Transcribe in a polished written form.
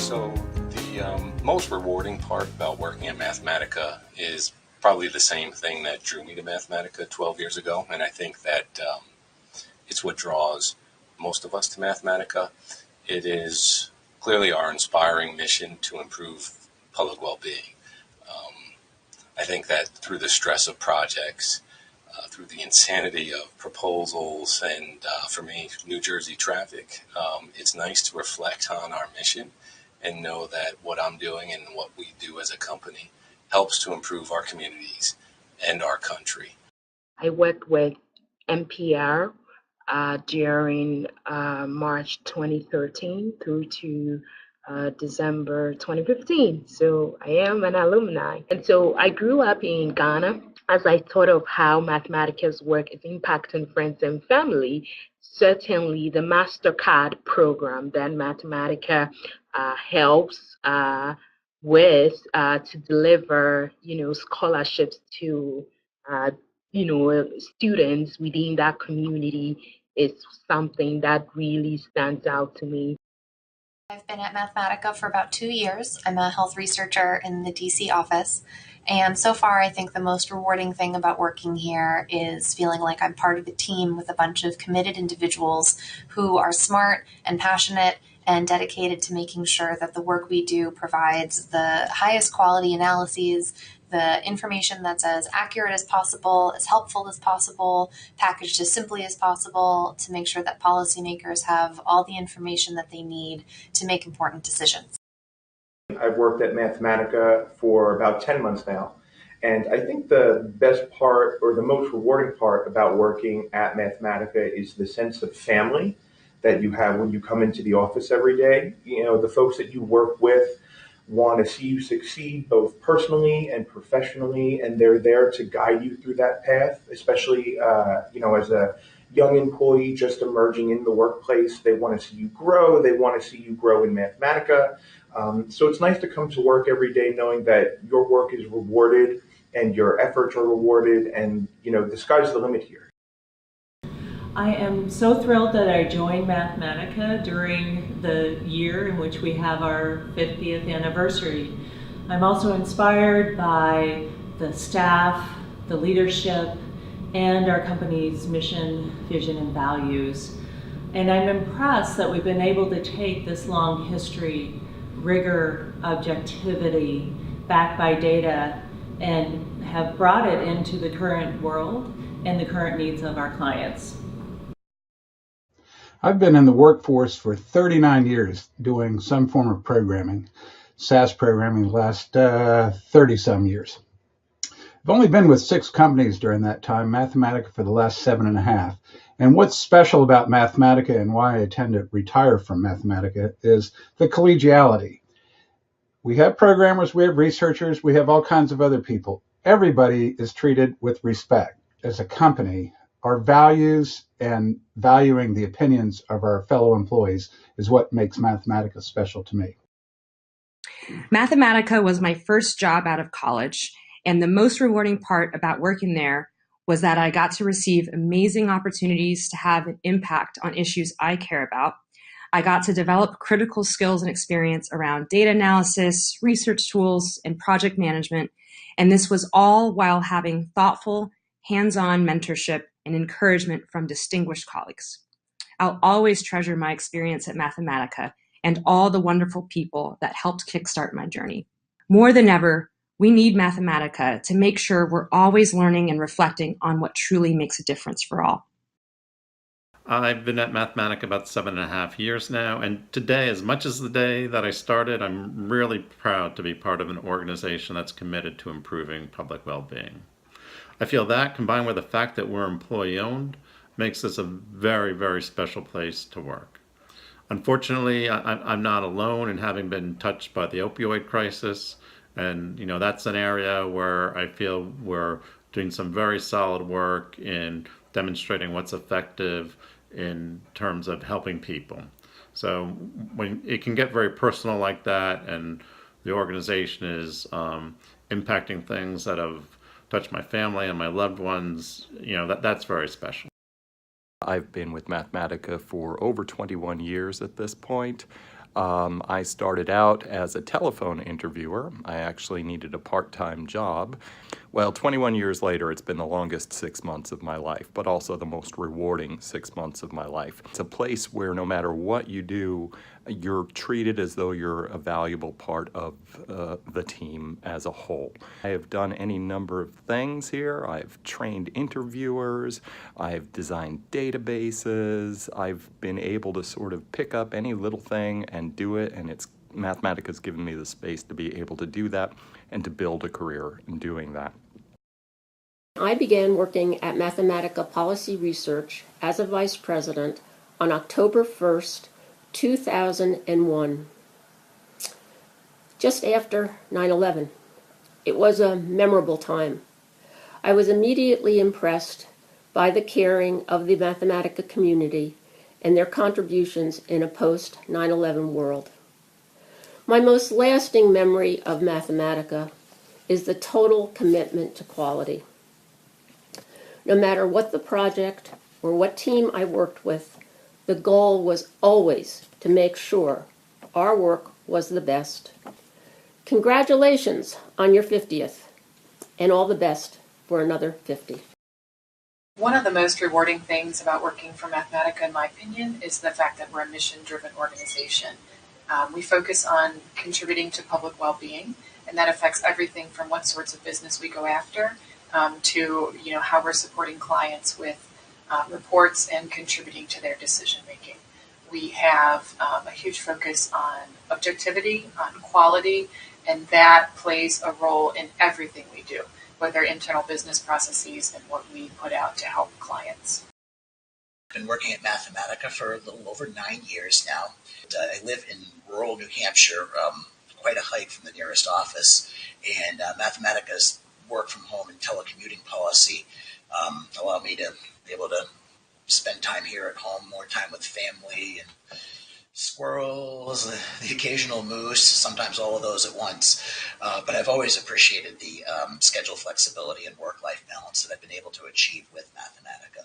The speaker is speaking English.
So the most rewarding part about working at Mathematica is probably the same thing that drew me to Mathematica 12 years ago, and I think that it's what draws most of us to Mathematica. It is clearly our inspiring mission to improve public well-being. I think that through the stress of projects, through the insanity of proposals, and for me, New Jersey traffic, it's nice to reflect on our mission and know that what I'm doing and what we do as a company helps to improve our communities and our country. I worked with NPR during March 2013 through to December 2015. So I am an alumni. And so I grew up in Ghana. As I thought of how Mathematica's work is impacting friends and family, certainly the MasterCard program that Mathematica helps with to deliver, scholarships to, students within that community is something that really stands out to me. I've been at Mathematica for about 2 years. I'm a health researcher in the DC office. And so far, I think the most rewarding thing about working here is feeling like I'm part of a team with a bunch of committed individuals who are smart and passionate and dedicated to making sure that the work we do provides the highest quality analyses, the information that's as accurate as possible, as helpful as possible, packaged as simply as possible to make sure that policymakers have all the information that they need to make important decisions. I've worked at Mathematica for about 10 months now, and I think the best part or the most rewarding part about working at Mathematica is the sense of family that you have when you come into the office every day. The folks that you work with want to see you succeed both personally and professionally, and they're there to guide you through that path, especially, as a young employee just emerging in the workplace. They want to see you grow. They want to see you grow in Mathematica. So it's nice to come to work every day knowing that your work is rewarded and your efforts are rewarded, and, the sky's the limit here. I am so thrilled that I joined Mathematica during the year in which we have our 50th anniversary. I'm also inspired by the staff, the leadership, and our company's mission, vision, and values. And I'm impressed that we've been able to take this long history, rigor, objectivity, backed by data, and have brought it into the current world and the current needs of our clients. I've been in the workforce for 39 years doing some form of programming, SAS programming the last 30-some years. I've only been with 6 companies during that time, Mathematica for the last 7.5. And what's special about Mathematica and why I tend to retire from Mathematica is the collegiality. We have programmers, we have researchers, we have all kinds of other people. Everybody is treated with respect. As a company, our values and valuing the opinions of our fellow employees is what makes Mathematica special to me. Mathematica was my first job out of college, and the most rewarding part about working there was that I got to receive amazing opportunities to have an impact on issues I care about. I got to develop critical skills and experience around data analysis, research tools, and project management, and this was all while having thoughtful, hands-on mentorship and encouragement from distinguished colleagues. I'll always treasure my experience at Mathematica and all the wonderful people that helped kickstart my journey. More than ever, we need Mathematica to make sure we're always learning and reflecting on what truly makes a difference for all. I've been at Mathematica about 7.5 years now, and today, as much as the day that I started, I'm really proud to be part of an organization that's committed to improving public well-being. I feel that, combined with the fact that we're employee-owned, makes this a very, very special place to work. Unfortunately, I'm not alone in having been touched by the opioid crisis, and that's an area where I feel we're doing some very solid work in demonstrating what's effective in terms of helping people. So when it can get very personal like that, and the organization is impacting things that have touched my family and my loved ones, that's very special. I've been with Mathematica for over 21 years at this point. I started out as a telephone interviewer. I actually needed a part-time job. Well, 21 years later, it's been the longest 6 months of my life, but also the most rewarding 6 months of my life. It's a place where no matter what you do, you're treated as though you're a valuable part of the team as a whole. I have done any number of things here. I've trained interviewers, I've designed databases, I've been able to sort of pick up any little thing and do it, and Mathematica has given me the space to be able to do that and to build a career in doing that. I began working at Mathematica Policy Research as a vice president on October 1st, 2001, just after 9/11. It was a memorable time. I was immediately impressed by the caring of the Mathematica community and their contributions in a post-9/11 world. My most lasting memory of Mathematica is the total commitment to quality. No matter what the project or what team I worked with, the goal was always to make sure our work was the best. Congratulations on your 50th, and all the best for another 50. One of the most rewarding things about working for Mathematica, in my opinion, is the fact that we're a mission-driven organization. We focus on contributing to public well-being, and that affects everything from what sorts of business we go after to how we're supporting clients with reports and contributing to their decision making. We have a huge focus on objectivity, on quality, and that plays a role in everything we do, whether internal business processes and what we put out to help clients. I've been working at Mathematica for a little over 9 years now. I live in rural New Hampshire, quite a hike from the nearest office, and Mathematica's work from home and telecommuting policy allow me to be able to spend time here at home, more time with family and squirrels, the occasional moose, sometimes all of those at once. But I've always appreciated the schedule flexibility and work-life balance that I've been able to achieve with Mathematica.